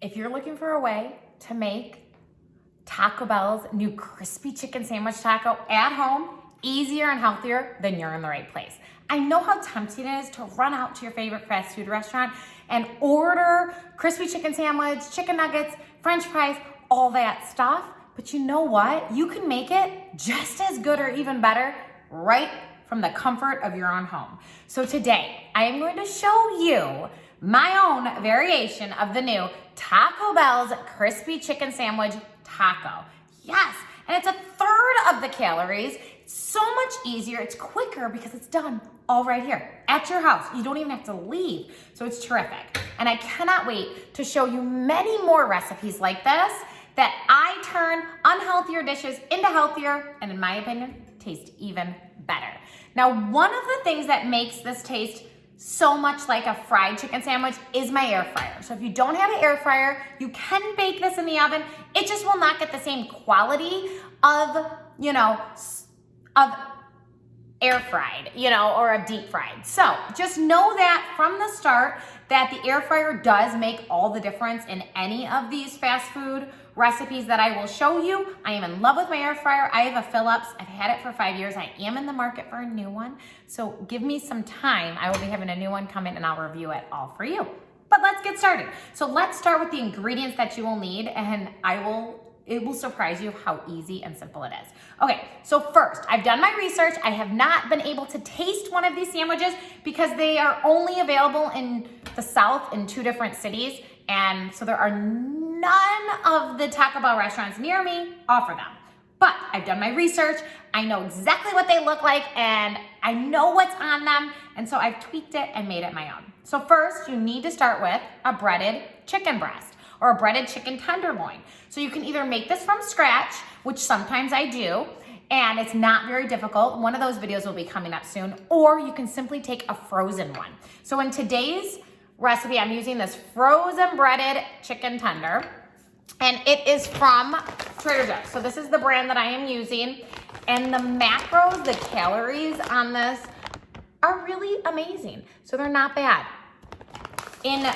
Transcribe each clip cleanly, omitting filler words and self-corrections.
if you're looking for a way to make Taco Bell's new crispy chicken sandwich taco at home easier and healthier, then you're in the right place. I know how tempting it is to run out to your favorite fast food restaurant and order crispy chicken sandwich, chicken nuggets, french fries, all that stuff. But you know what? You can make it just as good or even better right from the comfort of your own home. So today, I am going to show you my own variation of the new Taco Bell's crispy chicken sandwich taco. Yes, and it's a third of the calories. It's so much easier. It's quicker because it's done all right here at your house. You don't even have to leave. So it's terrific. And I cannot wait to show you many more recipes like this that I turn unhealthier dishes into healthier and, in my opinion, taste even better. Now, one of the things that makes this taste so much like a fried chicken sandwich is my air fryer. So if you don't have an air fryer, you can bake this in the oven. It just will not get the same quality of, of air fried, or of deep fried. So just know that from the start that the air fryer does make all the difference in any of these fast food recipes that I will show you. I am in love with my air fryer. I have a Philips. I've had it for 5 years. I am in the market for a new one. So give me some time. I will be having a new one come in and I'll review it all for you. But let's get started. So let's start with the ingredients that you will need, and it will surprise you how easy and simple it is. Okay, so first, I've done my research. I have not been able to taste one of these sandwiches because they are only available in the South in 2 different cities. And so there are none of the Taco Bell restaurants near me offer them. But I've done my research. I know exactly what they look like and I know what's on them. And so I've tweaked it and made it my own. So first, you need to start with a breaded chicken breast or a breaded chicken tenderloin. So you can either make this from scratch, which sometimes I do, and it's not very difficult. One of those videos will be coming up soon, or you can simply take a frozen one. So in today's recipe, I'm using this frozen breaded chicken tender, and it is from Trader Joe's. So this is the brand that I am using, and the macros, the calories on this are really amazing. So they're not bad. In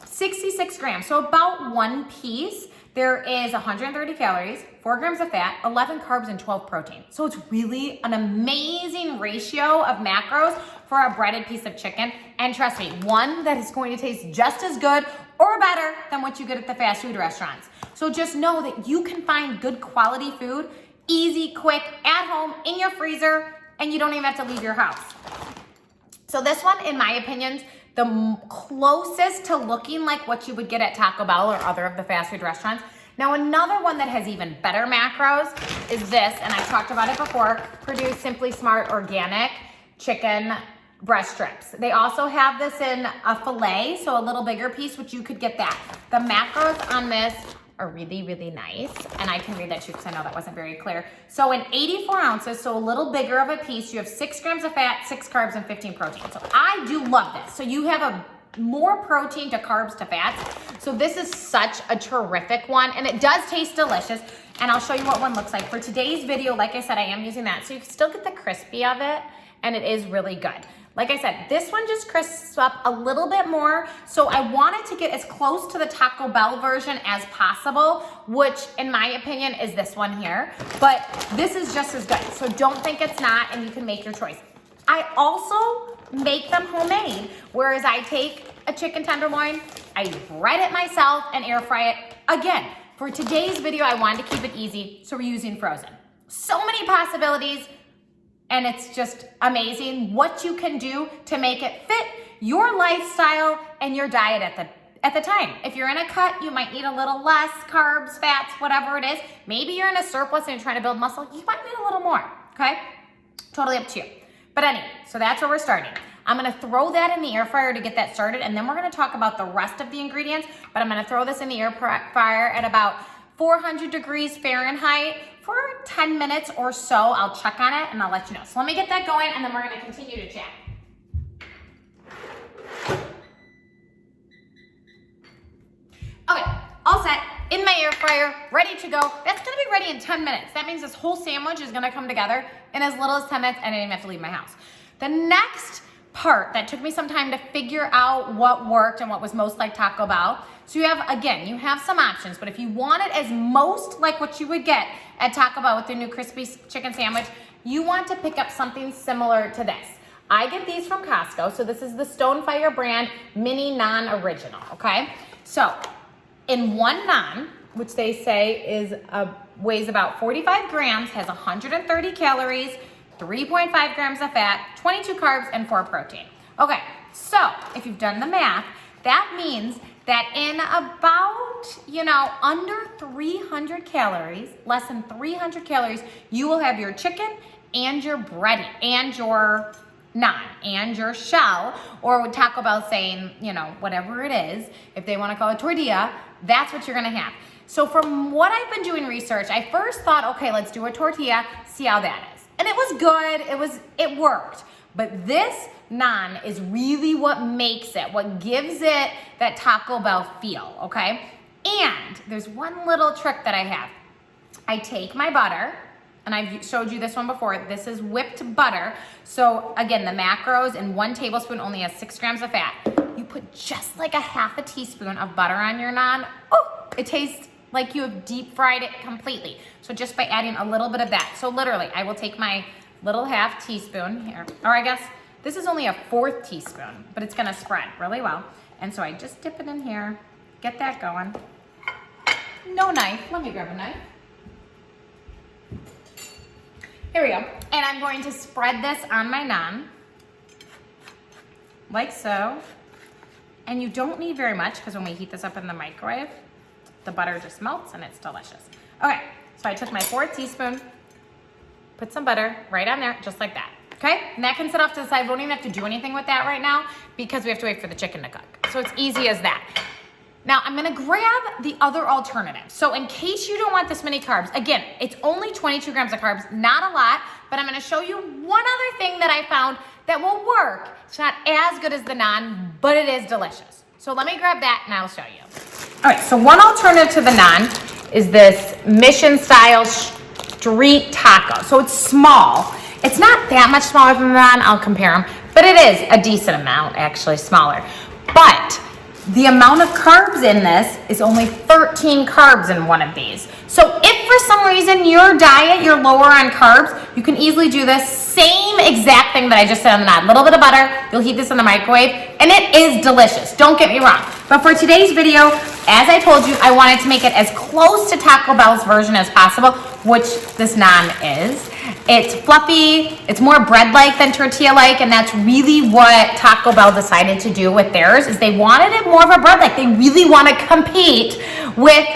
66 grams, so about 1 piece, there is 130 calories, 4 grams of fat, 11 carbs, and 12 protein. So it's really an amazing ratio of macros for a breaded piece of chicken. And trust me, one that is going to taste just as good or better than what you get at the fast food restaurants. So just know that you can find good quality food, easy, quick, at home, in your freezer, and you don't even have to leave your house. So this one, in my opinion, the closest to looking like what you would get at Taco Bell or other of the fast food restaurants. Now, another one that has even better macros is this, and I talked about it before, Purdue's Simply Smart Organic Chicken Breast Strips. They also have this in a filet, so a little bigger piece, which you could get that. The macros on this are really, really nice, and I can read that too because I know that wasn't very clear. So in 84 ounces, so a little bigger of a piece, you have 6 grams of fat, 6 carbs, and 15 protein. So I do love this. So you have a more protein to carbs to fats. So this is such a terrific one, and it does taste delicious, and I'll show you what one looks like. For today's video, like I said, I am using that, so you can still get the crispy of it, and it is really good. Like I said, this one just crisps up a little bit more, so I wanted to get as close to the Taco Bell version as possible, which in my opinion is this one here, but this is just as good, so don't think it's not, and you can make your choice. I also make them homemade, whereas I take a chicken tenderloin, I bread it myself and air fry it. Again, for today's video, I wanted to keep it easy, so we're using frozen. So many possibilities. And it's just amazing what you can do to make it fit your lifestyle and your diet at the time. If you're in a cut, you might need a little less carbs, fats, whatever it is. Maybe you're in a surplus and you're trying to build muscle, you might need a little more, okay? Totally up to you. But anyway, so that's where we're starting. I'm gonna throw that in the air fryer to get that started, and then we're gonna talk about the rest of the ingredients, but I'm gonna throw this in the air fryer at about 400 degrees Fahrenheit for 10 minutes or so. I'll check on it and I'll let you know. So let me get that going, and then we're gonna continue to chat. Okay, all set, in my air fryer, ready to go. That's gonna be ready in 10 minutes. That means this whole sandwich is gonna come together in as little as 10 minutes, and I didn't even have to leave my house. The next part that took me some time to figure out what worked and what was most like Taco Bell. So you have some options, but if you want it as most like what you would get at Taco Bell with the new crispy chicken sandwich, you want to pick up something similar to this. I get these from Costco. So this is the Stonefire brand mini non-original, okay? So in one naan, which they say weighs about 45 grams, has 130 calories, 3.5 grams of fat, 22 carbs, and 4 protein. Okay, so if you've done the math, that means that in about, under 300 calories, less than 300 calories, you will have your chicken and your bread and your naan and your shell, or with Taco Bell saying, whatever it is, if they want to call it tortilla, that's what you're going to have. So from what I've been doing research, I first thought, okay, let's do a tortilla, see how that is. And it was good, it worked. But this naan is really what makes it, what gives it that Taco Bell feel, okay? And there's one little trick that I have. I take my butter, and I've showed you this one before. This is whipped butter. So again, the macros in 1 tablespoon only has 6 grams of fat. You put just like a half a teaspoon of butter on your naan. Oh, it tastes like you have deep fried it completely. So just by adding a little bit of that. So literally, I will take my little half teaspoon here, or I guess this is only a 1/4 teaspoon, but it's gonna spread really well. And so I just dip it in here, get that going. No knife, let me grab a knife. Here we go. And I'm going to spread this on my naan, like so. And you don't need very much because when we heat this up in the microwave, the butter just melts and it's delicious. Okay, so I took my 1/4 teaspoon, put some butter right on there, just like that, okay? And that can sit off to the side. We don't even have to do anything with that right now because we have to wait for the chicken to cook. So it's easy as that. Now I'm gonna grab the other alternative. So in case you don't want this many carbs, again, it's only 22 grams of carbs, not a lot, but I'm gonna show you one other thing that I found that will work. It's not as good as the naan, but it is delicious. So let me grab that and I'll show you. All right, so one alternative to the naan is this mission style street taco. So it's small. It's not that much smaller than the naan, I'll compare them, but it is a decent amount, actually smaller. But the amount of carbs in this is only 13 carbs in one of these. So if for some reason your diet, you're lower on carbs, you can easily do this same exact thing that I just said on the naan. A little bit of butter, you'll heat this in the microwave, and it is delicious, don't get me wrong. But for today's video, as I told you, I wanted to make it as close to Taco Bell's version as possible, which this naan is. It's fluffy, it's more bread-like than tortilla-like, and that's really what Taco Bell decided to do with theirs, is they wanted it more of a bread-like. They really want to compete with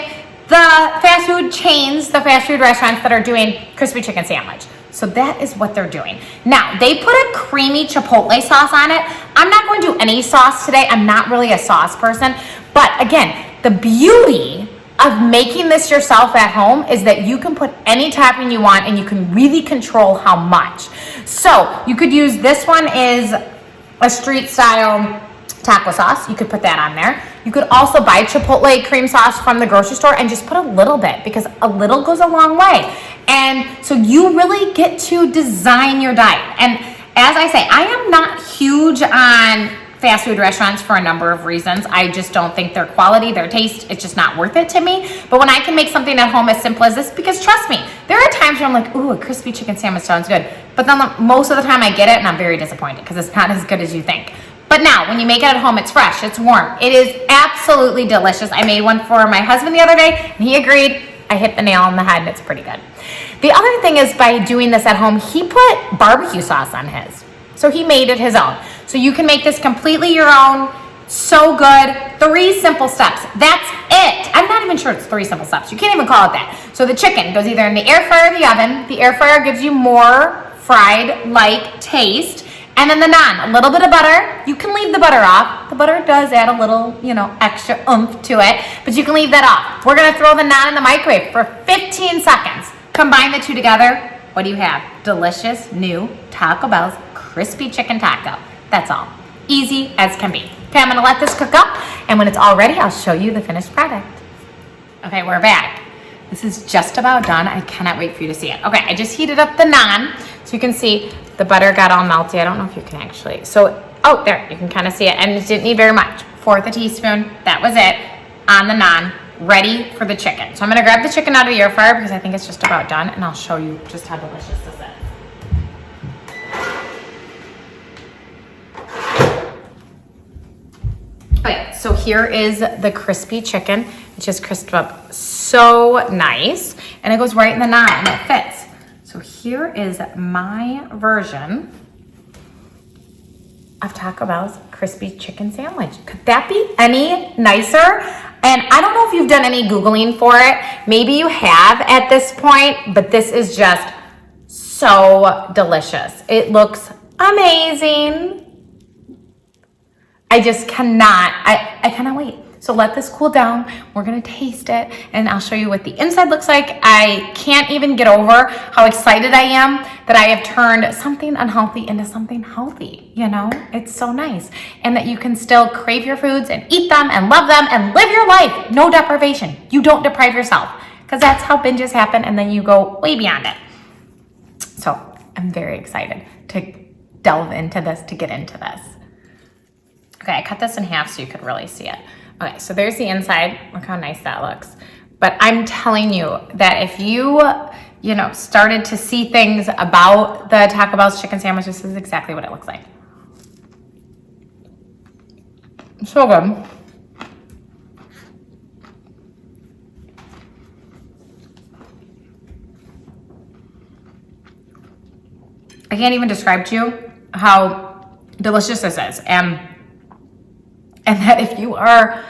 the fast food chains, the fast food restaurants that are doing crispy chicken sandwich. So that is what they're doing. Now, they put a creamy chipotle sauce on it. I'm not going to do any sauce today. I'm not really a sauce person. But again, the beauty of making this yourself at home is that you can put any topping you want and you can really control how much. So you could use, this one is a street style taco sauce. You could put that on there. You could also buy Chipotle cream sauce from the grocery store and just put a little bit, because a little goes a long way. And so you really get to design your diet. And as I say, I am not huge on fast food restaurants for a number of reasons. I just don't think their quality, their taste, it's just not worth it to me. But when I can make something at home as simple as this, because trust me, there are times where I'm like, ooh, a crispy chicken sandwich sounds good. But then most of the time I get it and I'm very disappointed because it's not as good as you think. But now, when you make it at home, it's fresh, it's warm. It is absolutely delicious. I made one for my husband the other day, and he agreed. I hit the nail on the head, and it's pretty good. The other thing is, by doing this at home, he put barbecue sauce on his. So he made it his own. So you can make this completely your own. So good. 3 simple steps. That's it. I'm not even sure it's 3 simple steps. You can't even call it that. So the chicken goes either in the air fryer or the oven. The air fryer gives you more fried-like taste. And then the naan, a little bit of butter. You can leave the butter off. The butter does add a little, extra oomph to it, but you can leave that off. We're gonna throw the naan in the microwave for 15 seconds. Combine the two together. What do you have? Delicious new Taco Bell's crispy chicken taco. That's all. Easy as can be. Okay, I'm gonna let this cook up, and when it's all ready, I'll show you the finished product. Okay, we're back. This is just about done. I cannot wait for you to see it. Okay, I just heated up the naan, so you can see the butter got all melty. I don't know if you can actually. So Oh, there, you can kind of see it. And it didn't need very much. 1/4 teaspoon, that was it, on the naan, ready for the chicken. So I'm gonna grab the chicken out of the air fryer because I think it's just about done, and I'll show you just how delicious this is. Okay, so here is the crispy chicken. It just crisped up so nice, and it goes right in the naan, and it fits. So here is my version of Taco Bell's crispy chicken sandwich. Could that be any nicer? And I don't know if you've done any Googling for it. Maybe you have at this point, but this is just so delicious. It looks amazing. I just cannot, I cannot wait. So let this cool down. We're gonna taste it and I'll show you what the inside looks like. I can't even get over how excited I am that I have turned something unhealthy into something healthy, you know? It's so nice. And that you can still crave your foods and eat them and love them and live your life. No deprivation. You don't deprive yourself because that's how binges happen and then you go way beyond it. So I'm very excited to delve into this, to get into this. Okay, I cut this in half so you could really see it. Okay, so there's the inside. Look how nice that looks. But I'm telling you that if you started to see things about the Taco Bell's chicken sandwich, this is exactly what it looks like. So good. I can't even describe to you how delicious this is. And that if you are,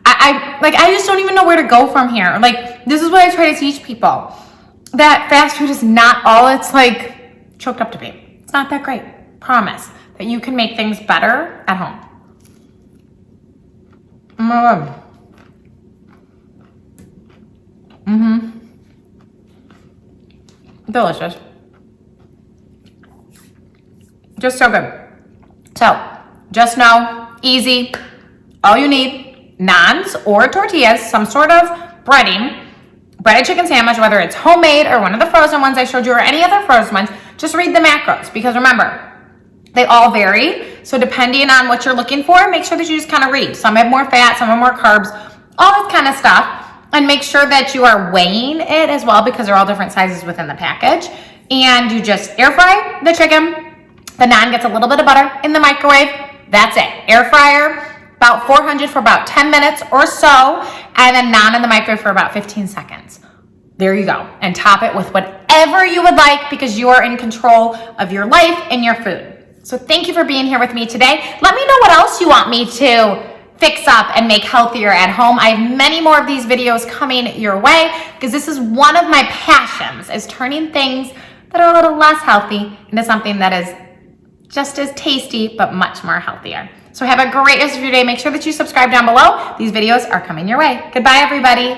I just don't even know where to go from here. Like, this is what I try to teach people. That fast food is not all it's like choked up to be. It's not that great. Promise that you can make things better at home. Oh my God. Delicious. Just so good. So, just know, easy. All you need, naans or tortillas, some sort of breading, breaded chicken sandwich, whether it's homemade or one of the frozen ones I showed you or any other frozen ones, just read the macros because remember, they all vary. So depending on what you're looking for, make sure that you just kind of read. Some have more fat, some have more carbs, all that kind of stuff. And make sure that you are weighing it as well because they're all different sizes within the package. And you just air fry the chicken. The naan gets a little bit of butter in the microwave. That's it. Air fryer. About 400 for about 10 minutes or so, and then naan in the microwave for about 15 seconds. There you go. And top it with whatever you would like because you are in control of your life and your food. So thank you for being here with me today. Let me know what else you want me to fix up and make healthier at home. I have many more of these videos coming your way because this is one of my passions, is turning things that are a little less healthy into something that is just as tasty but much more healthier. So have a great rest of your day. Make sure that you subscribe down below. These videos are coming your way. Goodbye, everybody.